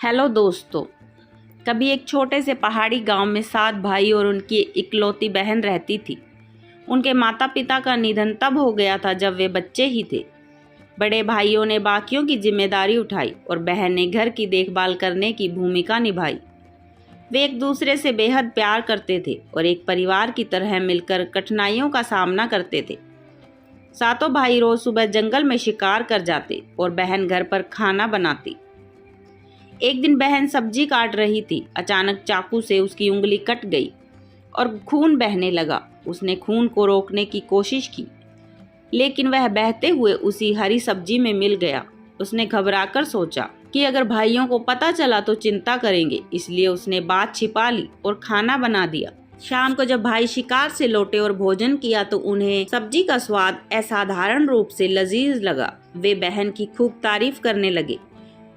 Hello दोस्तों। कभी एक छोटे से पहाड़ी गांव में 7 भाई और उनकी इकलौती बहन रहती थी। उनके माता पिता का निधन तब हो गया था जब वे बच्चे ही थे। बड़े भाइयों ने बाकियों की जिम्मेदारी उठाई और बहन ने घर की देखभाल करने की भूमिका निभाई। वे एक दूसरे से बेहद प्यार करते थे और एक परिवार की तरह मिलकर कठिनाइयों का सामना करते थे। सातों भाई रोज सुबह जंगल में शिकार कर जाते और बहन घर पर खाना बनाती। एक दिन बहन सब्जी काट रही थी। अचानक चाकू से उसकी उंगली कट गई और खून बहने लगा। उसने खून को रोकने की कोशिश की, लेकिन वह बहते हुए उसी हरी सब्जी में मिल गया। उसने घबराकर सोचा कि अगर भाइयों को पता चला तो चिंता करेंगे, इसलिए उसने बात छिपा ली और खाना बना दिया। शाम को जब भाई शिकार से लौटे और भोजन किया तो उन्हें सब्जी का स्वाद असाधारण रूप से लजीज लगा। वे बहन की खूब तारीफ करने लगे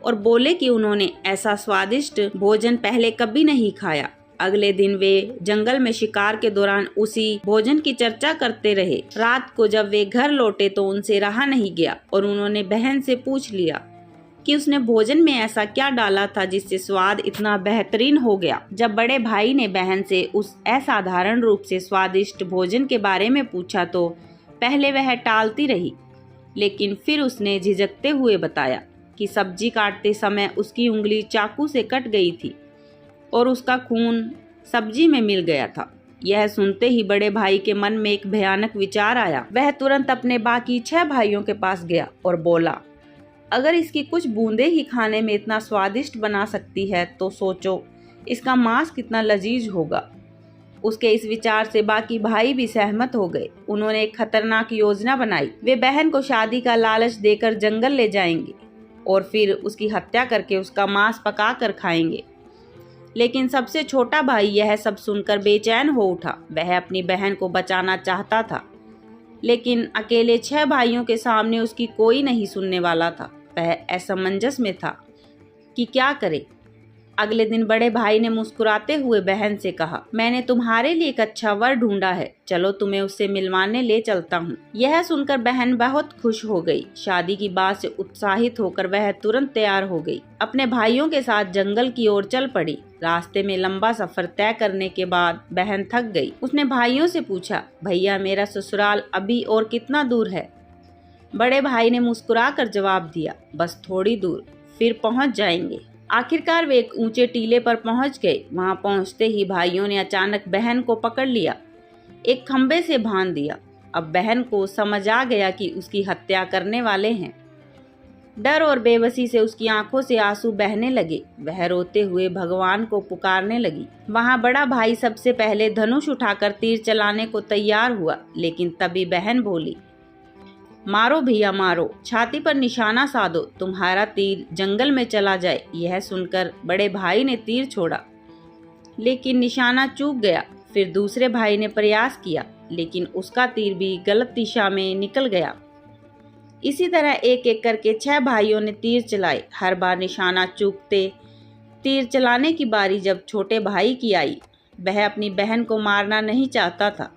और बोले कि उन्होंने ऐसा स्वादिष्ट भोजन पहले कभी नहीं खाया। अगले दिन वे जंगल में शिकार के दौरान उसी भोजन की चर्चा करते रहे। रात को जब वे घर लौटे तो उनसे रहा नहीं गया और उन्होंने बहन से पूछ लिया कि उसने भोजन में ऐसा क्या डाला था जिससे स्वाद इतना बेहतरीन हो गया। जब बड़े भाई ने बहन से उस असाधारण रूप से स्वादिष्ट भोजन के बारे में पूछा तो पहले वह टालती रही, लेकिन फिर उसने झिझकते हुए बताया कि सब्जी काटते समय उसकी उंगली चाकू से कट गई थी और उसका खून सब्जी में मिल गया था। यह सुनते ही बड़े भाई के मन में एक भयानक विचार आया। वह तुरंत अपने बाकी 6 भाइयों के पास गया और बोला, अगर इसकी कुछ बूंदें ही खाने में इतना स्वादिष्ट बना सकती है तो सोचो इसका मांस कितना लजीज होगा। उसके इस विचार से बाकी भाई भी सहमत हो गए। उन्होंने एक खतरनाक योजना बनाई। वे बहन को शादी का लालच देकर जंगल ले जाएंगे और फिर उसकी हत्या करके उसका मांस पका कर खाएंगे। लेकिन सबसे छोटा भाई यह सब सुनकर बेचैन हो उठा। वह अपनी बहन को बचाना चाहता था, लेकिन अकेले 6 भाइयों के सामने उसकी कोई नहीं सुनने वाला था। वह असमंजस में था कि क्या करे। अगले दिन बड़े भाई ने मुस्कुराते हुए बहन से कहा, मैंने तुम्हारे लिए एक अच्छा वर ढूंढा है, चलो तुम्हें उससे मिलवाने ले चलता हूँ। यह सुनकर बहन बहुत खुश हो गई। शादी की बात से उत्साहित होकर वह तुरंत तैयार हो गई। अपने भाइयों के साथ जंगल की ओर चल पड़ी। रास्ते में लंबा सफर तय करने के बाद बहन थक गई। उसने भाइयों से पूछा, भैया मेरा ससुराल अभी और कितना दूर है? बड़े भाई ने मुस्कुरा कर जवाब दिया, बस थोड़ी दूर, फिर पहुँच जाएंगे। आखिरकार वे एक ऊंचे टीले पर पहुंच गए। वहां पहुंचते ही भाइयों ने अचानक बहन को पकड़ लिया, एक खंबे से बांध दिया। अब बहन को समझ आ गया कि उसकी हत्या करने वाले हैं। डर और बेबसी से उसकी आंखों से आंसू बहने लगे। वह रोते हुए भगवान को पुकारने लगी। वहां बड़ा भाई सबसे पहले धनुष उठाकर तीर चलाने को तैयार हुआ, लेकिन तभी बहन बोली, मारो भैया मारो, छाती पर निशाना साधो, तुम्हारा तीर जंगल में चला जाए। यह सुनकर बड़े भाई ने तीर छोड़ा, लेकिन निशाना चूक गया। फिर दूसरे भाई ने प्रयास किया, लेकिन उसका तीर भी गलत दिशा में निकल गया। इसी तरह एक एक करके 6 भाइयों ने तीर चलाए। हर बार निशाना चूकते तीर चलाने की बारी जब छोटे भाई की आई। वह अपनी बहन को मारना नहीं चाहता था,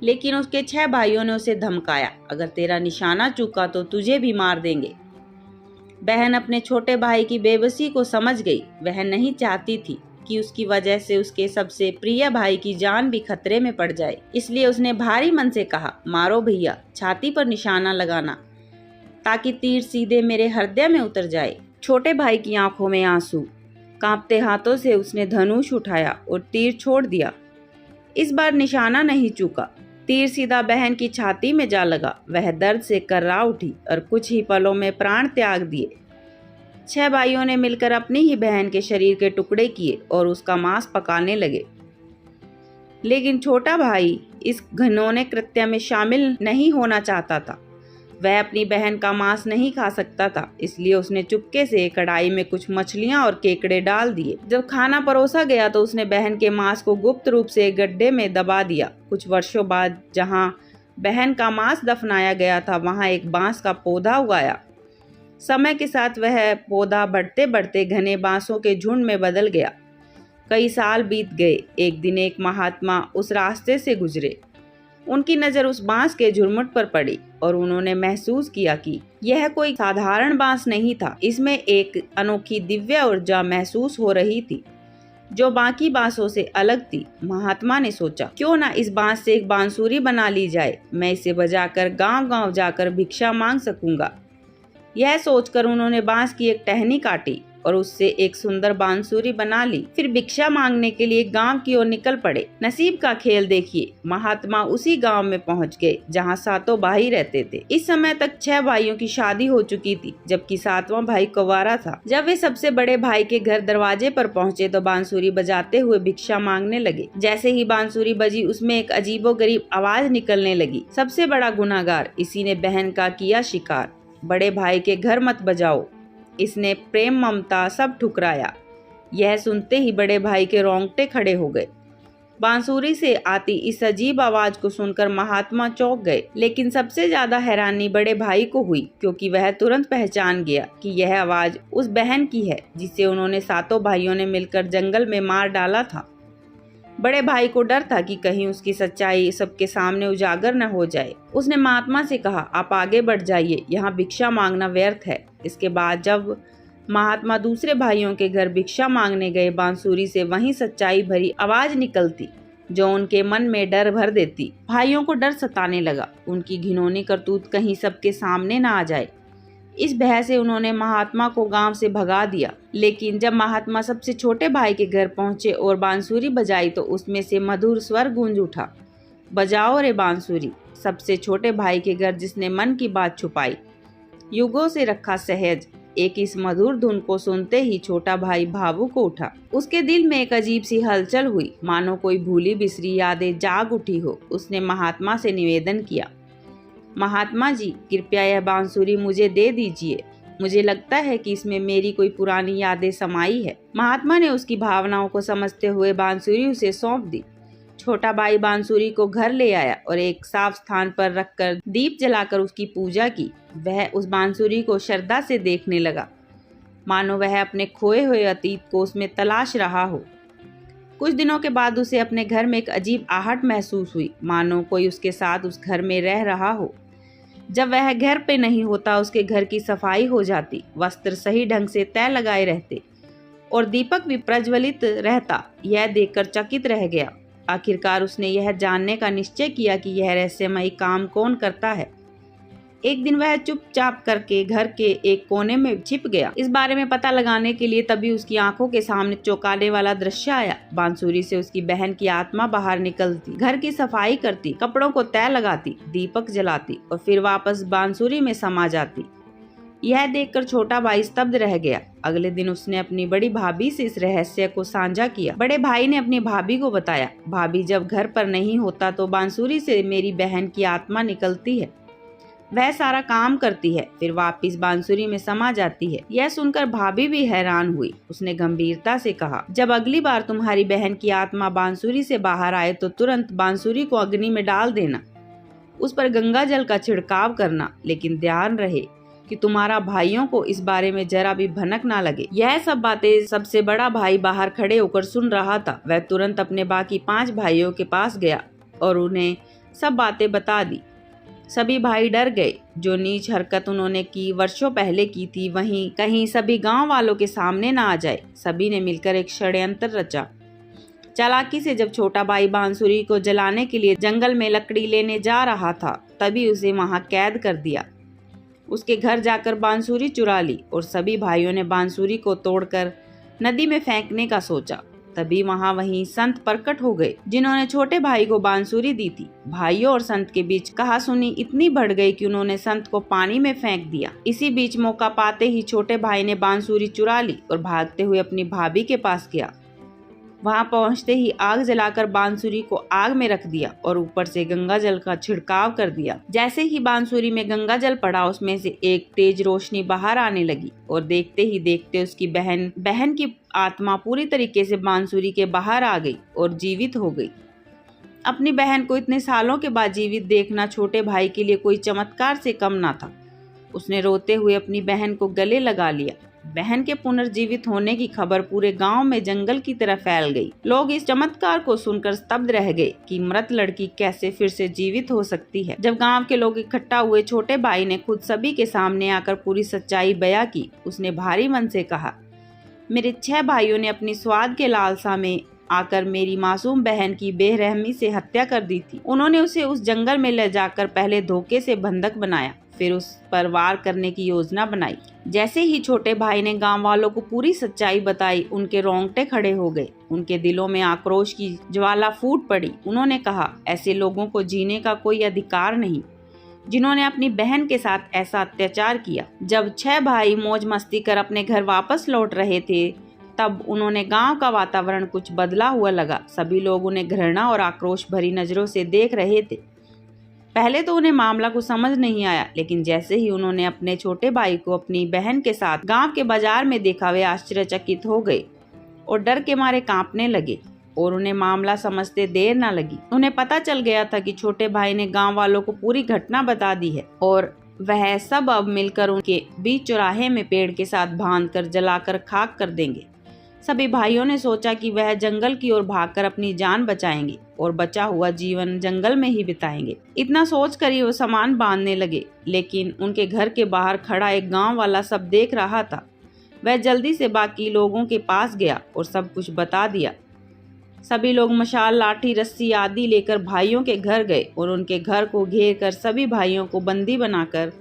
लेकिन उसके 6 भाइयों ने उसे धमकाया, अगर तेरा निशाना चूका तो तुझे भी मार देंगे। बहन अपने छोटे भाई की बेबसी को समझ गई। वह नहीं चाहती थी कि उसकी वजह से उसके सबसे प्रिय भाई की जान भी खतरे में पड़ जाए। इसलिए उसने भारी मन से कहा, मारो भैया, छाती पर निशाना लगाना ताकि तीर सीधे मेरे हृदय में उतर जाए। छोटे भाई की आंखों में आंसू, कांपते हाथों से उसने धनुष उठाया और तीर छोड़ दिया। इस बार निशाना नहीं चूका। तीर सीधा बहन की छाती में जा लगा। वह दर्द से कर्रा उठी और कुछ ही पलों में प्राण त्याग दिए। 6 भाइयों ने मिलकर अपनी ही बहन के शरीर के टुकड़े किए और उसका मांस पकाने लगे, लेकिन छोटा भाई इस घिनौने कृत्य में शामिल नहीं होना चाहता था। वह अपनी बहन का मांस नहीं खा सकता था, इसलिए उसने चुपके से कढ़ाई में कुछ मछलियां और केकड़े डाल दिए। जब खाना परोसा गया तो उसने बहन के मांस को गुप्त रूप से एक गड्ढे में दबा दिया। कुछ वर्षों बाद जहां बहन का मांस दफनाया गया था, वहां एक बांस का पौधा उगाया। समय के साथ वह पौधा बढ़ते बढ़ते घने बांसों के झुंड में बदल गया। कई साल बीत गए। एक दिन एक महात्मा उस रास्ते से गुजरे। उनकी नज़र उस बांस के झुरमुट पर पड़ी और उन्होंने महसूस किया कि यह कोई साधारण बांस नहीं था। इसमें एक अनोखी दिव्य ऊर्जा महसूस हो रही थी जो बाकी बांसों से अलग थी। महात्मा ने सोचा, क्यों ना इस बांस से एक बांसुरी बना ली जाए, मैं इसे बजाकर गांव-गांव जाकर भिक्षा मांग सकूंगा। यह सोचकर उन्होंने बांस की एक टहनी काटी और उससे एक सुंदर बांसुरी बना ली। फिर भिक्षा मांगने के लिए गांव की ओर निकल पड़े। नसीब का खेल देखिए, महात्मा उसी गांव में पहुंच गए जहां सातों भाई रहते थे। इस समय तक 6 भाइयों की शादी हो चुकी थी, जबकि 7वां भाई कुंवारा था। जब वे सबसे बड़े भाई के घर दरवाजे पर पहुंचे तो बांसुरी बजाते हुए भिक्षा मांगने लगे। जैसे ही बांसुरी बजी, उसमें एक अजीबोगरीब आवाज निकलने लगी, सबसे बड़ा गुनाहगार, इसी ने बहन का किया शिकार। बड़े भाई के घर मत बजाओ। इसने प्रेम ममता सब ठुकराया। यह सुनते ही बड़े भाई के रोंगटे खड़े हो गए। बांसुरी से आती इस अजीब आवाज को सुनकर महात्मा चौंक गए, लेकिन सबसे ज्यादा हैरानी बड़े भाई को हुई, क्योंकि वह तुरंत पहचान गया कि यह आवाज उस बहन की है जिसे उन्होंने सातों भाइयों ने मिलकर जंगल में मार डाला था। बड़े भाई को डर था कि कहीं उसकी सच्चाई सबके सामने उजागर न हो जाए। उसने महात्मा से कहा, आप आगे बढ़ जाइए, यहाँ भिक्षा मांगना व्यर्थ है। इसके बाद जब महात्मा दूसरे भाइयों के घर भिक्षा मांगने गए, बांसुरी से वही सच्चाई भरी आवाज निकलती जो उनके मन में डर भर देती। भाइयों को डर सताने लगा, उनकी घिनौनी करतूत कहीं सबके सामने न आ जाए। इस भय से उन्होंने महात्मा को गांव से भगा दिया। लेकिन जब महात्मा सबसे छोटे भाई के घर पहुंचे और बांसुरी बजाई तो उसमें से मधुर स्वर गूंज उठा, बजाओ रे बांसुरी। सबसे छोटे भाई के घर जिसने मन की बात छुपाई, युगों से रखा सहज एक इस मधुर धुन को सुनते ही छोटा भाई भावुक हो उठा। उसके दिल में एक अजीब सी हलचल हुई, मानो कोई भूली बिसरी यादें जाग उठी हो। उसने महात्मा से निवेदन किया, महात्मा जी, कृपया यह बांसुरी मुझे दे दीजिए। मुझे लगता है कि इसमें मेरी कोई पुरानी यादें समाई है। महात्मा ने उसकी भावनाओं को समझते हुए बांसुरी उसे सौंप दी। छोटा भाई बांसुरी को घर ले आया और एक साफ स्थान पर रखकर दीप जलाकर उसकी पूजा की। वह उस बांसुरी को श्रद्धा से देखने लगा, मानो वह अपने खोए हुए अतीत को उसमें तलाश रहा हो। कुछ दिनों के बाद उसे अपने घर में एक अजीब आहट महसूस हुई, मानो कोई उसके साथ उस घर में रह रहा हो। जब वह घर पे नहीं होता, उसके घर की सफाई हो जाती, वस्त्र सही ढंग से तय लगाए रहते और दीपक भी प्रज्वलित रहता। यह देखकर चकित रह गया। आखिरकार उसने यह जानने का निश्चय किया कि यह रहस्यमयी काम कौन करता है। एक दिन वह चुपचाप करके घर के एक कोने में छिप गया, इस बारे में पता लगाने के लिए। तभी उसकी आंखों के सामने चौंकाने वाला दृश्य आया। बांसुरी से उसकी बहन की आत्मा बाहर निकलती, घर की सफाई करती, कपड़ों को तय लगाती, दीपक जलाती और फिर वापस बांसुरी में समा जाती। यह देखकर छोटा भाई स्तब्ध रह गया। अगले दिन उसने अपनी बड़ी भाभी से इस रहस्य को साझा किया। बड़े भाई ने अपनी भाभी को बताया, भाभी, जब घर पर नहीं होता तो बांसुरी से मेरी बहन की आत्मा निकलती है। वह सारा काम करती है, फिर वापस बांसुरी में समा जाती है। यह सुनकर भाभी भी हैरान हुई। उसने गंभीरता से कहा, जब अगली बार तुम्हारी बहन की आत्मा बांसुरी से बाहर आए तो तुरंत बांसुरी को अग्नि में डाल देना, उस पर गंगा जल का छिड़काव करना। लेकिन ध्यान रहे कि तुम्हारा भाइयों को इस बारे में जरा भी भनक ना लगे। यह सब बातें सबसे बड़ा भाई बाहर खड़े होकर सुन रहा था। वह तुरंत अपने बाकी 5 भाइयों के पास गया और उन्हें सब बातें बता दी। सभी भाई डर गए। जो नीच हरकत उन्होंने की वर्षों पहले की थी, वहीं कहीं सभी गांव वालों के सामने ना आ जाए। सभी ने मिलकर एक षड्यंत्र रचा। चालाकी से जब छोटा भाई बांसुरी को जलाने के लिए जंगल में लकड़ी लेने जा रहा था, तभी उसे वहां कैद कर दिया। उसके घर जाकर बांसुरी चुरा ली और सभी भाइयों ने बांसुरी को तोड़कर नदी में फेंकने का सोचा। तभी वहीं संत प्रकट हो गए, जिन्होंने छोटे भाई को बांसुरी दी थी। भाइयों और संत के बीच कहासुनी इतनी बढ़ गई कि उन्होंने संत को पानी में फेंक दिया। इसी बीच मौका पाते ही छोटे भाई ने बांसुरी चुरा ली और भागते हुए अपनी भाभी के पास गया। वहां पहुंचते ही आग जलाकर बांसुरी को आग में रख दिया और ऊपर से गंगा जल का छिड़काव कर दिया। जैसे ही बांसुरी में गंगा जल पड़ा, उसमें से एक तेज रोशनी बाहर आने लगी और देखते ही देखते उसकी बहन की आत्मा पूरी तरीके से बांसुरी के बाहर आ गई और जीवित हो गई। अपनी बहन को इतने सालों के बाद जीवित देखना छोटे भाई के लिए कोई चमत्कार से कम ना था। उसने रोते हुए अपनी बहन को गले लगा लिया। बहन के पुनर्जीवित होने की खबर पूरे गांव में जंगल की तरह फैल गई। लोग इस चमत्कार को सुनकर स्तब्ध रह गए कि मृत लड़की कैसे फिर से जीवित हो सकती है। जब गांव के लोग इकट्ठा हुए, छोटे भाई ने खुद सभी के सामने आकर पूरी सच्चाई बयां की। उसने भारी मन से कहा, मेरे 6 भाइयों ने अपनी स्वाद के लालसा में आकर मेरी मासूम बहन की बेरहमी से हत्या कर दी थी। उन्होंने उसे उस जंगल में ले जाकर पहले धोखे से बंधक बनाया, फिर उस पर वार करने की योजना बनाई। जैसे ही छोटे भाई ने गांव वालों को पूरी सच्चाई बताई, उनके रोंगटे खड़े हो गए। उनके दिलों में आक्रोश की ज्वाला फूट पड़ी। उन्होंने कहा, ऐसे लोगों को जीने का कोई अधिकार नहीं जिन्होंने अपनी बहन के साथ ऐसा अत्याचार किया। जब 6 भाई मौज मस्ती कर अपने घर वापस लौट रहे थे, तब उन्होंने गांव का वातावरण कुछ बदला हुआ लगा। सभी लोग उन्हें घृणा और आक्रोश भरी नजरों से देख रहे थे। पहले तो उन्हें मामला कुछ समझ नहीं आया, लेकिन जैसे ही उन्होंने अपने छोटे भाई को अपनी बहन के साथ गांव के बाजार में देखा, वे आश्चर्यचकित हो गए और डर के मारे कांपने लगे और उन्हें मामला समझते देर न लगी। उन्हें पता चल गया था कि छोटे भाई ने गांव वालों को पूरी घटना बता दी है और वह सब अब मिलकर उनके बीच चौराहे में पेड़ के साथ बांधकर जलाकर खाक कर देंगे। सभी भाइयों ने सोचा कि वह जंगल की ओर भागकर अपनी जान बचाएंगे और बचा हुआ जीवन जंगल में ही बिताएंगे। इतना सोचकर ही वो सामान बांधने लगे, लेकिन उनके घर के बाहर खड़ा एक गांव वाला सब देख रहा था। वह जल्दी से बाकी लोगों के पास गया और सब कुछ बता दिया। सभी लोग मशाल, लाठी, रस्सी आदि लेकर भाइयों के घर गए और उनके घर को घेर कर सभी भाइयों को बंदी बनाकर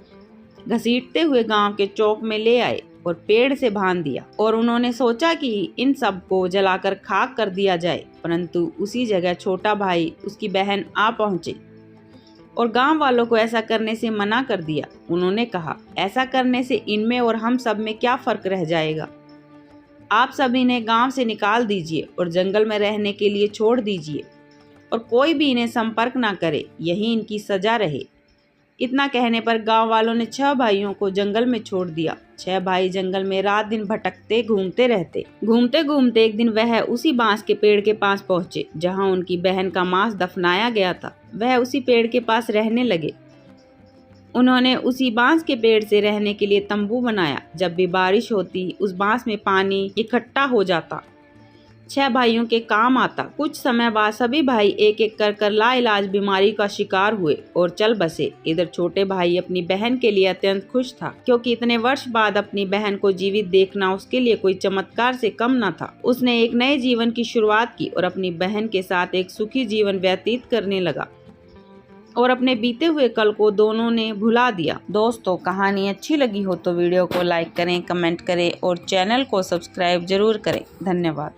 घसीटते हुए गांव के चौक में ले आए और पेड़ से बांध दिया। और उन्होंने सोचा कि इन सब को जलाकर खाक कर दिया जाए, परंतु उसी जगह छोटा भाई, उसकी बहन आ पहुंचे और गांव वालों को ऐसा करने से मना कर दिया। उन्होंने कहा, ऐसा करने से इनमें और हम सब में क्या फर्क रह जाएगा। आप सभी इन्हें गांव से निकाल दीजिए और जंगल में रहने के लिए छोड़ दीजिए और कोई भी इन्हें संपर्क ना करे, यही इनकी सजा रहे। इतना कहने पर गांव वालों ने 6 भाइयों को जंगल में छोड़ दिया। 6 भाई जंगल में रात दिन भटकते घूमते रहते। घूमते घूमते एक दिन वह उसी बांस के पेड़ के पास पहुंचे जहां उनकी बहन का मांस दफनाया गया था। वह उसी पेड़ के पास रहने लगे। उन्होंने उसी बांस के पेड़ से रहने के लिए तंबू बनाया। जब भी बारिश होती, उस बांस में पानी इकट्ठा हो जाता, 6 भाइयों के काम आता। कुछ समय बाद सभी भाई एक एक कर लाइलाज बीमारी का शिकार हुए और चल बसे। इधर छोटे भाई अपनी बहन के लिए अत्यंत खुश था, क्योंकि इतने वर्ष बाद अपनी बहन को जीवित देखना उसके लिए कोई चमत्कार से कम न था। उसने एक नए जीवन की शुरुआत की और अपनी बहन के साथ एक सुखी जीवन व्यतीत करने लगा और अपने बीते हुए कल को दोनों ने भुला दिया। दोस्तों, कहानी अच्छी लगी हो तो वीडियो को लाइक करें, कमेंट करें और चैनल को सब्सक्राइब जरूर करें। धन्यवाद।